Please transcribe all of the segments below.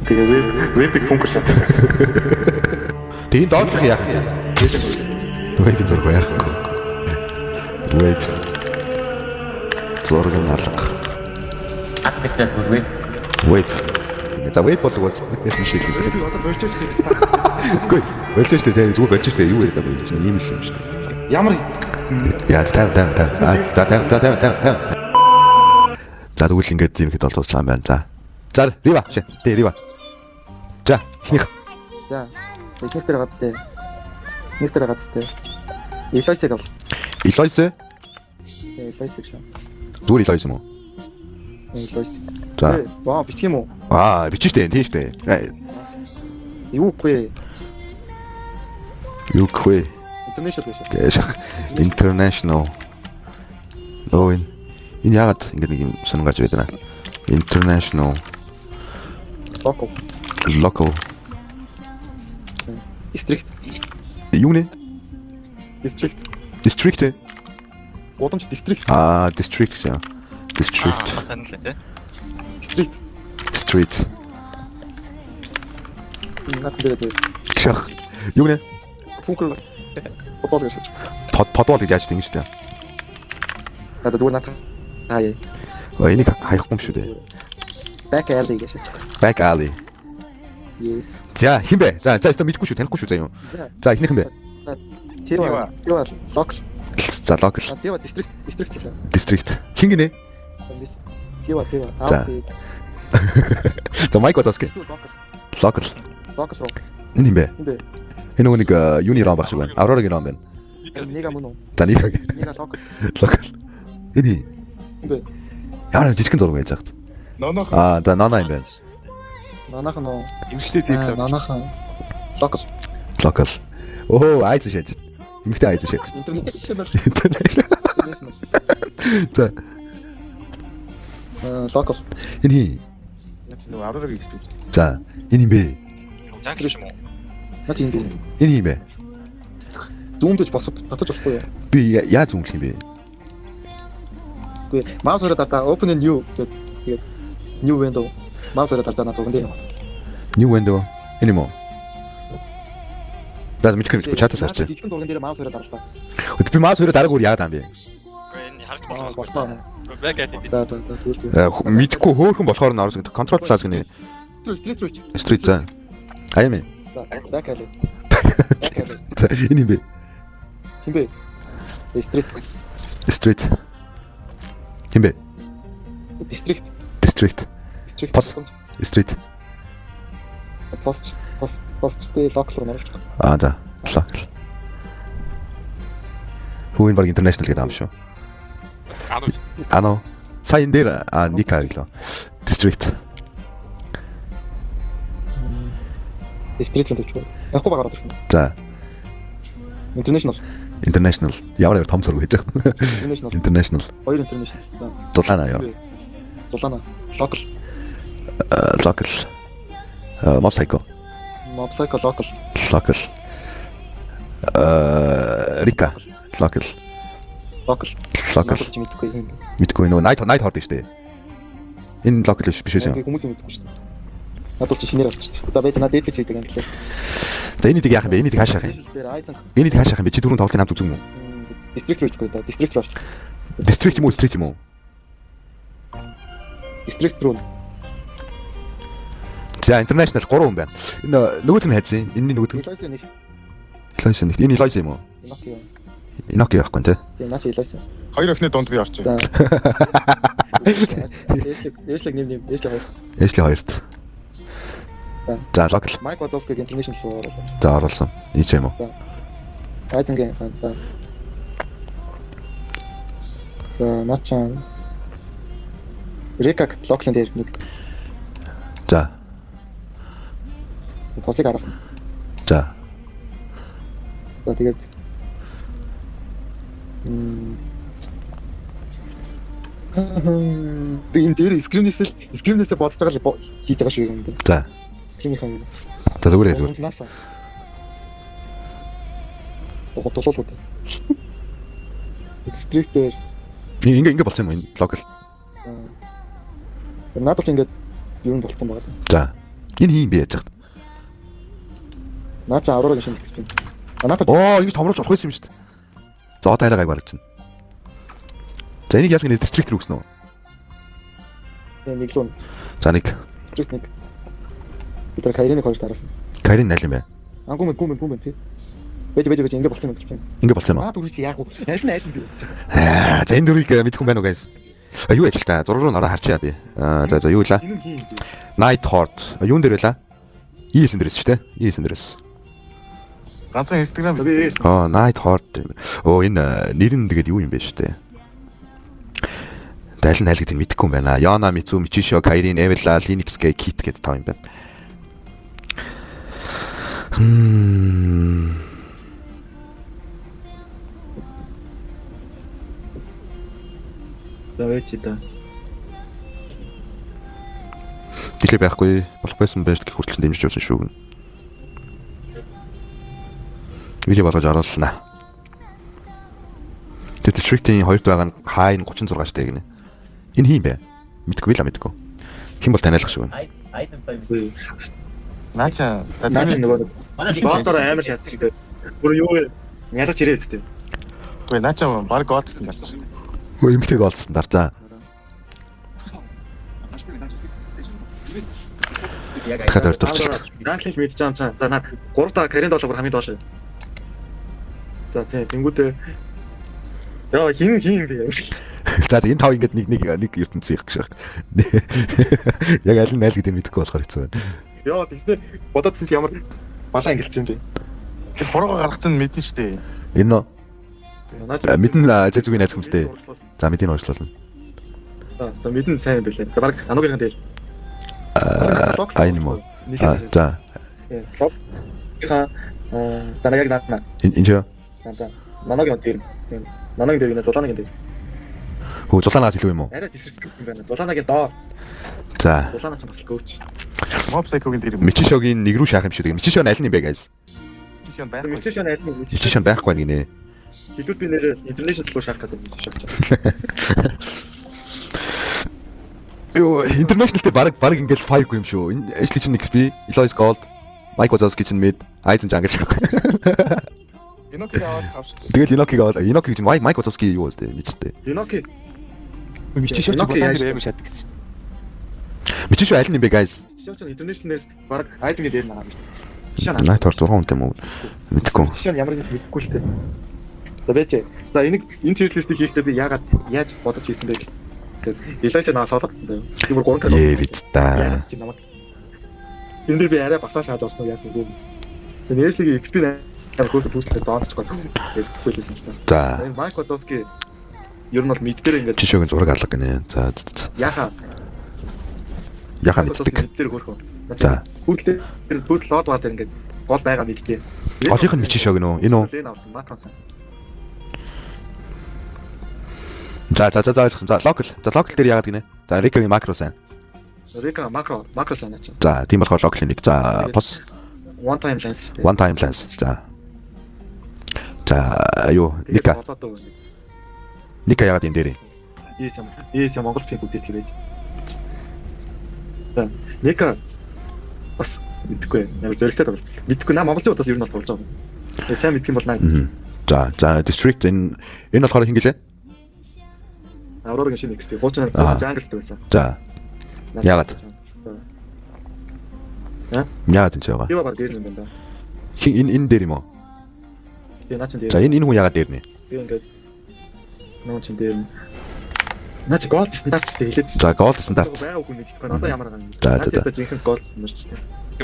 Тэгээ веб функш шат. Тэгээ доотлох яах вэ? Веб зураг яах вэ? Веб зураг алга. Аппликейшн веб. Веб. За веб болдог бас шийдэл. Би одоо болчихсон. Үгүй. Болчихсон тэгээ зүгээр болчихсон юу яриад байгаа юм ийм л юм шүү дээ. Ямар Яа тав. За тэгвэл ингээд тийм ихэд олдуулж байгаа юм байна. За рива. Тэ рива. За ихнийх. За. Эхнийхтэй гадтай. Нэгтэй гадтай. Илойсэг авал. Илойс. Илойсэг шаа. Зүгээр илойс юм уу? Илойсэг. За. Ваа бичих юм уу? Бичиж дээ тийм шүү дээ. Юу вэ? Юу хвэ? International International. биш. Энэ яагаад ингэ нэг юм сонир гарч ирээд байна. International local District. юу нэ? District. District. Удамж district. District яа. District. Бас анилаа тий. District. Street. Надад Шах. Юу нэ? функл. Бодол гэж. Подвол гэж яаж тийм шүү дээ. Надад зүгээр надад яа. Энийг хаяхгүй юм шүү дээ. Back alley гэж. Back alley. Yes. За хинбэ? За өстө мэдгүй шүү, танихгүй шүү заа юу. За ихнийх нь бэ? Тэва. Local. За local. Тэва district гэж. District. Хин гинэ? Тэва. За. За майк батаске. Local. Local. Энэ юм бэ? Хинбэ? Энэ нэг юуны рам баг шиг байна. Аврорагийн рам байна. Нэга мөн үү? За нэг local. local. Энэ Хинбэ? яараа жижигхэн зураг байж хаад. Ноонох. За нана юм байна. Манайх нь Имжлээ зэвсэг. манайх local. Local. Оо айц шээж. Имхтэй айц шээж. International. За Local. энэ Нөгөө аврагыг экспиз. за энэ юм бэ? Яг л юм уу? Наач юм бэ? Энэ юм бэ? Дүүмдэж татаж болохгүй юу? Би яаж зүмлэх юм бэ? Үгүй маус өрөө дата open and new гэдэг new window маус өрөө дата надад үгэн дээр. New window. Энэ юм уу? Даа мэдэх юм чатаас харчих. Жижигэн зурган дээр маус өрөө дарлаа. Би маас өөрөө дараагаар яагаад юм бэ? Гэхдээ энэ харж болох Болтоо. Бэг гэдэг. Тэгвэл Мэдхгүй хөөхөн болохоор нэрс control plus гэнэ. street. Street за. Аяа мэ. Back alley. За энэ юм бэ? Хинбэ? Street. Street. Юм бэ? District. District. Пас. Street. Post local нэр. За. Local. Хуучин баг international гэдэг юм шүү. Сая энэ дээр нэг хаглаа. District. District л гэж байна. Яахгүй багаар байна. За. International. Ямар том зураг хийж байгаа. International. Хоёр international. Зулаана ёо. Зулаана. Local. Local. Mopsycho. Local. Local. Rika. Local. Local. Мэдгүй нөө night хорд штэ. Энэ local биш үү? Хүмүүс мэдгүй шүү дээ. Надад ч шинээр авчих шүү дээ. За бид надад дээд хийдэг юм гэлээ. За энийг яах юм бэ? Энийг хаашаах юм? Энийг хаашаах юм бэ? Чи түрүүн тоглохын хамт үзэн мүү? District руу ихгүй да. District руу. District юм уу? Street юм уу? District руу. За international 3 хүн байна. Энэ нөгөөд нь хайцсан. Энэний нөгөөд нь. Илойс нэг. Энэ Илойс юм уу? Инокио яахгүй нэ? Тийм наач Илойс. Хоёр охины донд би орчих. Ээшлэг нэм. Эшли хоёрт. За local. Майк Вазовский international руу оруулаа. За оруулсан. Ийч юм уу? Айтангийн фанта. Начан. Рекак локлен дээр нэг. За. Посыг харсан. За. За тэгээд би энэ дээр скринээсээ бодож байгаа л хийж байгаа шиг юм байна. За. Скринийхаа юм. За зүгээр. Тулуулууд. District дээр ингээ болсон юм уу? Энэ local. надад ч ингээд юу болцсон байгаа. За. Энэ хин бэ яаж. Наа чи аврагын шинэ XP. Надад Оо, ингэж томруулж болох байсан юм шүү дээ. За одоо арай гайг бараг чинь. За энийг яаж гэнэ дистрикт рүү гисэн үү? нэг л За нэг. стрит нэг. Тэр Кайрины хойш дараасан. Карин найл юм бэ? Гүмэн тий. Бэж ингэ болчихсон юм. Ингэ болцсон юм аа. Түрүүс яах вэ? Аль нь би. За энэ дөрвийг мэдхгүй байна уу guys? Юу яж л та? Зураг руу нараа харчаа би. За юу илаа? Энэ хин бэ? Night Horde. Юун дээр байлаа? ES дээрээс шүү дээ. ES дээрээс. ганцхан Instagram биз. Night Horde. Энэ нэр нь тэгээд юу юм бэ шүү дээ. Аль нь аль гэдгийг мэдэхгүй юм байна. Яна, Мицу, Мичишо, Кайрин, Эвела, Linux гэ Kit гэдэг тав юм байна. Давайте. Дэлээ байхгүй болох байсан байж гэх хүртэл дэмжиж явсан шүү. Видео болгож оруулснаа. Тэгээд District-ийн 2-т байгаа нь хаа энэ 36 штэ гинэ. Энэ хин бэ? Мэдгүй л мэдгүй. Хэн бол таниалах шүү. Наача Наа чи нөгөө боотоор амар шатдаг шүү дээ. Бүр юу ялгаж ирээд дээ. Үгүй наача баг гоцсон гарч шүү. Эмгтэйг олцсон дарзаа. Дахиад ордорч. Ганхлын мэдж байгаа юм цаа. За наад 3 та карин доллар хамгийн доош. За тийм тэнгүүтээ яа хин бэ? За энэ тав ингээд нэг ертөнц хийх гэж байна. Яг аль нь аль гэдгийг мэдэхгүй болохоор хэцүү байна. Яа тийм бодоодсэн чи ямар балаа ангилсан юм бэ? Тэр хорогоо гаргацсан мэднэ шүү дээ. Энэ мэдэн зэзгүй найз хүмстэй. За мэдэн уучлуулна. За мэдэн сайн байлаа. За баг ануугийнхан дээр. Энэ мөн. За. За яг наатна. Энэ ч. За наногийн дээр. Наногийн дээр нэ зулаанагийн дээр. Хөө зулаанаас илүү юм уу? Арай дистрикт юм байна. Зулаанагийн доор. За. Зулаанаас бас гооч. Mob Psycho-гийн дээр юм. Мичишогийн нэг рүү шаах юм шиг. Мичишо нь аль нь юм бэ guys? Мичишон байх. Мичишон аль нь? Мичишо байхгүй гинэ. Хэлбэл би нэр international руу шаах гэдэг юм шиг. Йоо, international дээр баг ингээд 5 юм шүү. Энэ Ashley чинь XP, Eloise Gold, Mike Wazowski чинь mid, Aizen Jang гэж. Inoki аваад авч. Тэгэл Inoki чинь Mike Wazowski юу вэ мэдтэй. Inoki. Мичишон ч болоод амар шатдаг гэсэн. Мичишо аль нь юм бэ guys? Мичишон international-ээс баг Aizen-ийн дээр наа. Night Horde 6 хүнтэй мөн мэдгүй. Мичишон ямар нэг мэдэхгүй л дээ. За бэж. За энэ tier list-ийг хийхдээ би яаж бодож хийсэн бэ гэх. Илайч наа солоцсон заяа. Би бүр 3 кг. Бид та. Энэ дээр би арай басаа шааж орсон уу яасан юм. Тэгээ нээшлигийн XP амар хөөс пүүслээ зааж гоо. Хэлсэн чинь. За. Энэ Mike Wazowski ер нь бол мэд дээр ингээд Жишөөгийн зураг алга гинэ. За. яхаа Мэддэг. мэд дээр хөрхөө. За. Хүүтэл лоод баа дээр ингээд гол байгаа мэдтэй. Голынх нь Мичишо гинэ үү? Энэ үү? Лен авсан Макан. За ойлгосон. За локал дээр яагаад гинэ? За Рикагийн макро сайн. Рика макро сайн ачаа. За тийм болохоор локалын нэг. За пос One time lens шүү дээ. one time lens. За юу Ника яагаад юм дээр? Ийм Монгол фильм үзээд хэрэг. За Ника бас мэдгүй ямар зөрөгтэй байна. Мэдгүй наа монголчууд бас ер нь болж байгаа. Тэгээ сайн мэдх юм бол наа. За district энэ болохоор хин гэлээ? Аврорагийн шинэ XP хуучин jungle байсан. За. Яагаад? Яагаад энэ байгаа? Би баг дээр юм байна. Хин энэ дээр юм уу? Би наач дээр. За энэ хүн яагаад дээр нэ? Би ингээд наач дээр. Наач gold стандарттай хэлээд. За gold стандарт. Байгаагүй мэдхгүй надаа ямар байгаа юм. За. Жинхэнэ gold нэрчтэй.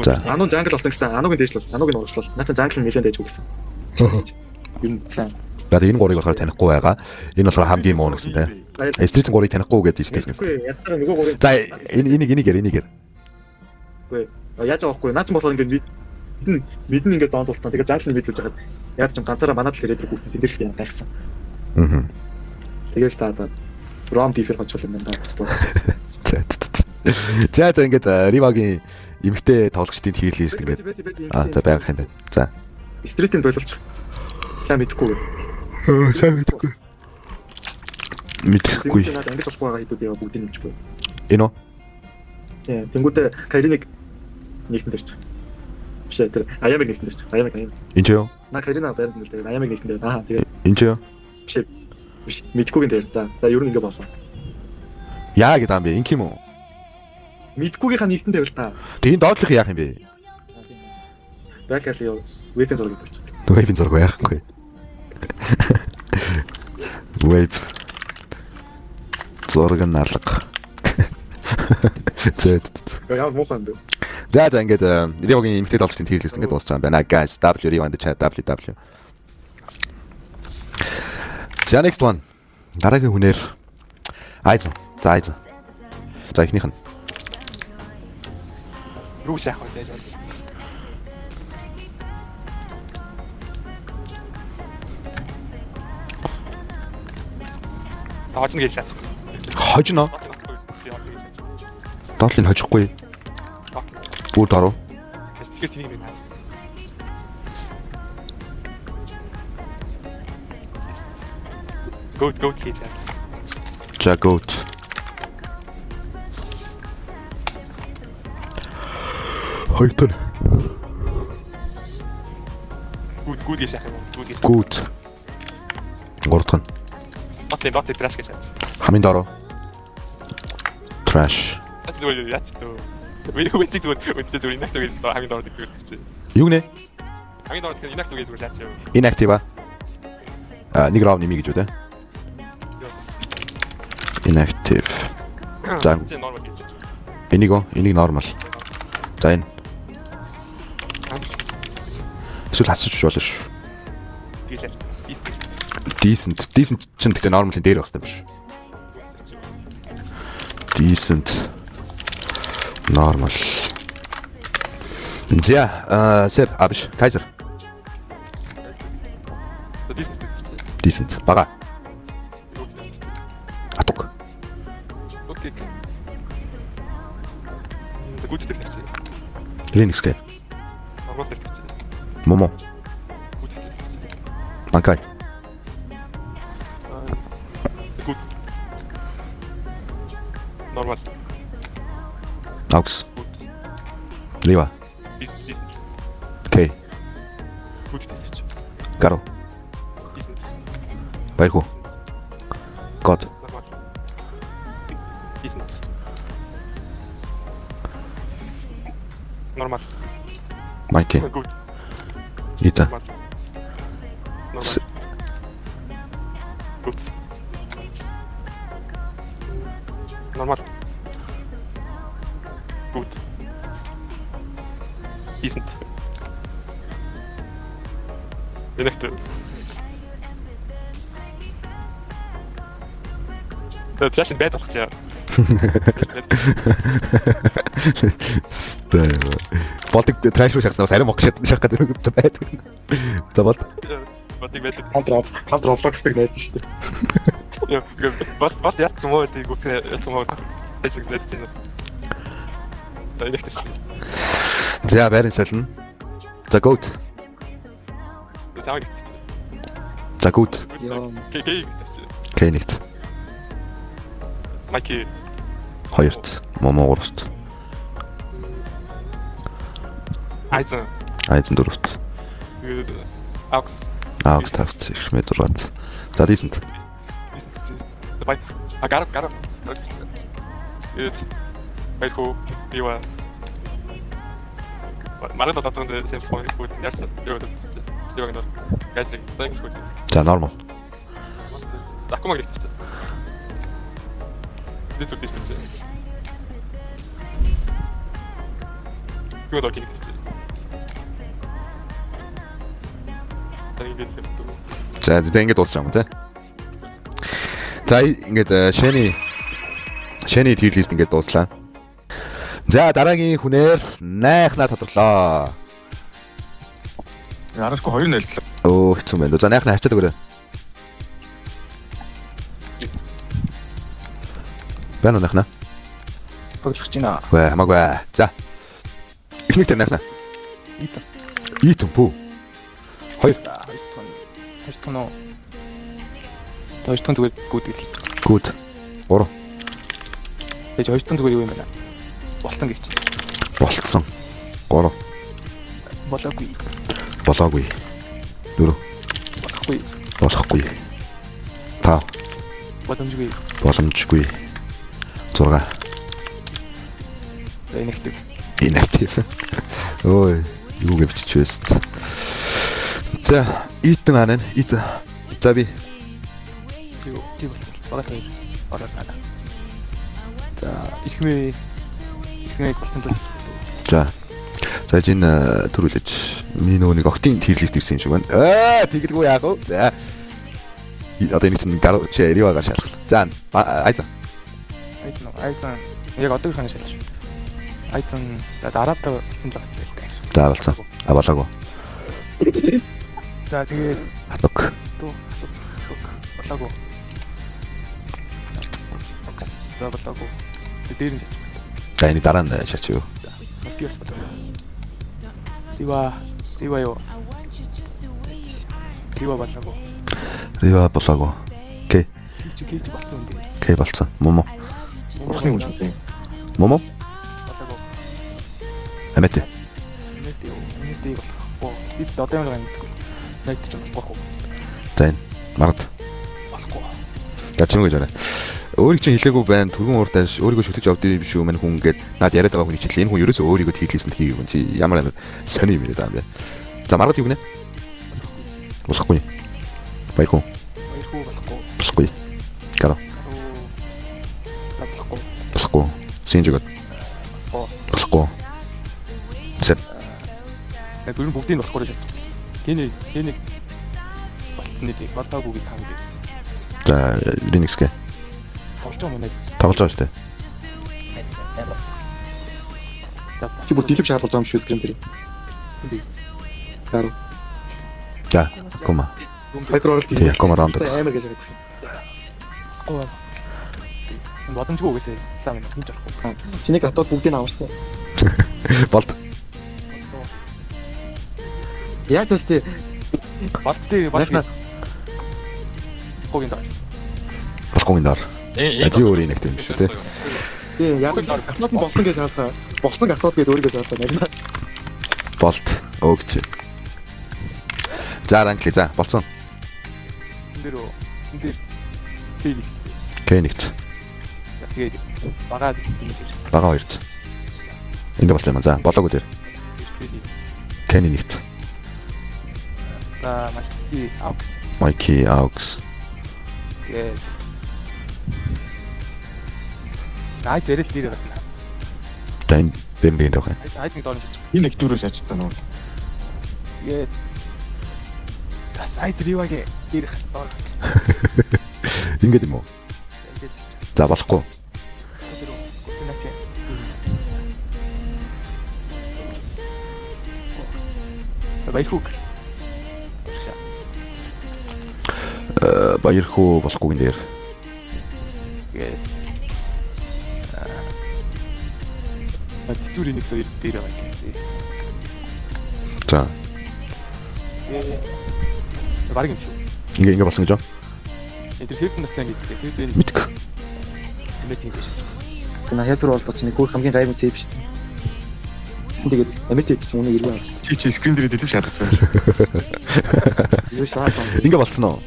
За. Ануу jungle болсон гэсэн ануугийн дээшлэл, ануугийн урагшлал. Наач jungle нэлээд дайж өгсөн. Юм сайн. За энэ гурыг болохоор танихгүй байгаа. Энэ болохоор хамгийн муу гэсэн тэ. Street 3-ыг танихгүй гэдэг хэлсэн. Үгүй ядтаа нөгөө гурыг. За энийг гэр. Үгүй яаж авахгүй. Наач болохоор ингээд мэдэн ингээд зоондуулсан. Тэгээ jungle мэдүүлж хагаад яаж ч ганцаараа манад л ирээд иргүүлсэн. Тэндэр л гайхсан. Тэгэл та Rom Differ хоцол юм даа. За ингээд Ривагийн эмгтэй тоглогчдын хийх лист ингээд за байх юм байна. За. Street-ийн боловч сайн мэдхгүй. Сайн мэдхгүй. Мэдхгүй. Надад ингэж болохгүй байгаа хэдүүд яа бүгдийг мэдчихгүй. Энэ үү? Тэнгүүтээ Кайриныг нийтэн дээр ч. Биш ээ тэр Аямиг нийтэн дээр ч. Аямиг. Энэ ч юу? На Карина байрны дээр Аямиг нийтэн дээр. Аа тэгээ Энэ ч юу? биш ээ. Биш мэдгүйгийн дээр. За ер нь ингэ болсон. Яа гэдэг юм бэ? Инх юм уу? Мэдгүйгийнхаа нийтэн дээр л та. Тэгээ энэ доотлох яах юм бэ? Бакали юу? Weekend зураг дээр ч. Wave-ийн зураг байхгүй. Wave. Зураг нь алга. Зэт. Яа муухай юм бэ? За ингээд Ривогийн имитет олчтын tier list ингээд дуусч байгаа юм байна. Guys, W Rivo in the chat WW. За next one. Дараагийн хүнээр Айзен. За Айзен. За ихнийх нь. Рүү шахах байж байна. Тааж нэг шат. Хожно. Доотлыг хожихгүй. Бүр даруу. Тэгэхээр тийм юм байна. Goat хийж. За goat. Хойтон. Good гэж яах юм бэ? Good. Гурдхан. Бат trash гэж яах. Хамгийн даруу. Trash. Зүгээр яац тоо. Үгүй зүгээр инакт гэж хамгийн доор гэдэг үү. Юу нэ? Хамгийн доор инакт гэж зүгээр яац юу. Inactive. Нэг раунд нэмий гэж үү те? Inactive. За. Нормал гэж. Энийг нормал. За энэ. Эсвэл хасчих болно шүү. Тэгээд Decent чинь тэгэхээр нормалын дээр байх хэрэгтэй биш. Decent. Normal. За, Seb, абиш, Kaiser. Decent. Бага. Атук. Окей. Good гэдэг чинь. Linux гэ. Нормал гэдэг чинь. Момо. Good гэдэг чинь. Банкай. Good. Нормал. Aux. Riva. Decent. K. Good гэдэг чинь. Garo. Decent. Баяргүй. God. Нормал. Decent. Нормал. Майки. Good. Ита. Нормал. Good. Нормал. Good. Decent. Инакт. Trash bad болох чаа. Стай. Фотог trash руу шахсан бас арай мох шахах гэдэг юм байдаг. За бол. Батик бad. Хантер офлогсдаг найз шүү дээ. Яа, бат яа ч юм уу тийм гүт яа ч юм уу. Тэжиг найз чинь. Инакт шүү. За байрын сална. За goat. Чааг. За good. Яа. Кей. K-нэгт. Майки. Хоёрт. Момо гуравт. Айзен. Айзен дөрөвт. Aux. Aux тавт. Ихмэд дураад. За decent. Бай. Агар. Эд. Байху. Ива. Марада татсан симфони фут яасан. Юу гэнэ. Гайсик. Thank you. За normal. Аккумаг хэлчихсэн. Дээд үгүй хэлчихсэн. Тэгвэл окей хэлчихсэн. За ингээд дуусах юм тий. За ингээд Shiny tier list ингээд дууслаа. За дараагийн хүнээр найхнаа тодорлоо. Арашгүй 2 нэлтлээ. Оо хэцүү байна. За найхнаа хачаад өгөөрэй. Бэнэ найхнаа. Тоглох чинь аа. Вэ хамаагүй. За. Ихнийхтэй найхнаа. Итэн пүү. Хоёр тон. Тон зүгээр гүд гэх. Good. 3. Тэгэж хоёр тон зүгээр юу юм бэ? Болтон гэж. Болцсон. 3 Болоогүй. болоогүй 4 Болохгүй. болохгүй 5 Боломжгүй. боломжгүй 6 Инактив. inactive ой юу гэж бичиж байсан. За итэн анаа ит за би Юу тийм багтаа. Ороод байна. За ихмээ болсон тул. за энэ төрүүлж миний нөгөө нэг октын tier list ирсэн юм шиг байна. Тэгэлгүй яах вэ? За одоо энэ чинь гарч ирэвага шалгал. За айза Айтан яг одоогийнхаа шалж. Айтан дараатаа болсон баг. за болсон. Болоогүй. За тэгээд Аток. болоогүй. Болоогүй. Дээр нь За энэ дараа нь шаач юу? Дива юу? Дива болоогүй. Рива болоогүй. Окей. Кич болсон юм дээ. Окей болсон. Момо. Урсны юм шүү дээ. Момо. Болоогүй. Амэт. Нийт болохгүй. Би одоо юм байна гэдэггүй. Найт ч болохгүй. За энэ марад. Болохгүй. Яч юм гэж байна. Өөрийг чинь хэлээгүй байна. Түргэн ууртааш өөрийгөө шүтэж явдсан биш үү мань хүн гээд наад яриад байгаа хүн чинь энэ хүн ерөөсөө өөрийгөө хийлээсэнд хийгээгүй юм чи ямар сони юм яриад байгаа юм бэ. За маргад юу гинэ? Болохгүй. Байхгүй. Болохгүй. Гaro. Болохгүй. Синжгод. Болохгүй. Сэт. Яг дөрөв бүгдийг нь болохгүй шат. Тэнийг болцсон нэг болоогүй гэж хангав. За Linux-гээ Тоглож байгаа юм байна. тоглож байгаа шүү дээ. Чи бүр дэлгэв шаардлагатай юм шүү скрин дээр. Гaro. За кома. Хайкро оролт Тий, кома раунд. амар гэж ярьдаг. Гоо. Бодомжгүй үгээсээ. За минь хийж болохгүй. Чинийг хатууд бүгдийг аварсан. Болт. Яг зөвхөн Болттой. Гоогийн даа. Болохгүй энэ дор. Ажи өөр юм юм шүү дээ. тийм яг л асуудал нь болсон гэж хаалгаа. Болсон асуудал гэж өөрийгөө хаалгаа. Болт. Өгч. За ранкли за болцсон. Энд дээр фейл. Кэнигт. Тэгээд багаад Бага хоёрт. Энд болцсон юм. За болоогүй дээр. Кэнигт. За машти авах. Майки Aux. Тэгээд ай зэрэг дээр байна. Тань бэмбэн дохой. Айд нэг доор шиж. Энэ нэг дөрөв шаачтаа нөө. Тэгээд сайд риваගේ дээр доор. Ингээд юм уу? За болохгүй. Баярхуг. Баярхуу болохгүй энэ дээр. Тэтгэврийн нэг зүйл дээр байгаа юм. За Бараг юм шүү. ингээ болсон гэж байна. Тэр сервер насаа гэдэг сервер Мэдк. нэмээд хийж байна. На хайпер болдог чинь бүр хамгийн гайван сейв шүү дээ. Тэгээд амитик ч үнэ ирвэ. Чи скрин дээр дэлгэв шалгаж байгаа юм. Юу шаардсан. Ингээ болсон уу?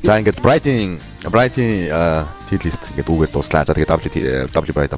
За ингээд Brighton tier list ингээд үгээр дуслаа. За тэгээд W bright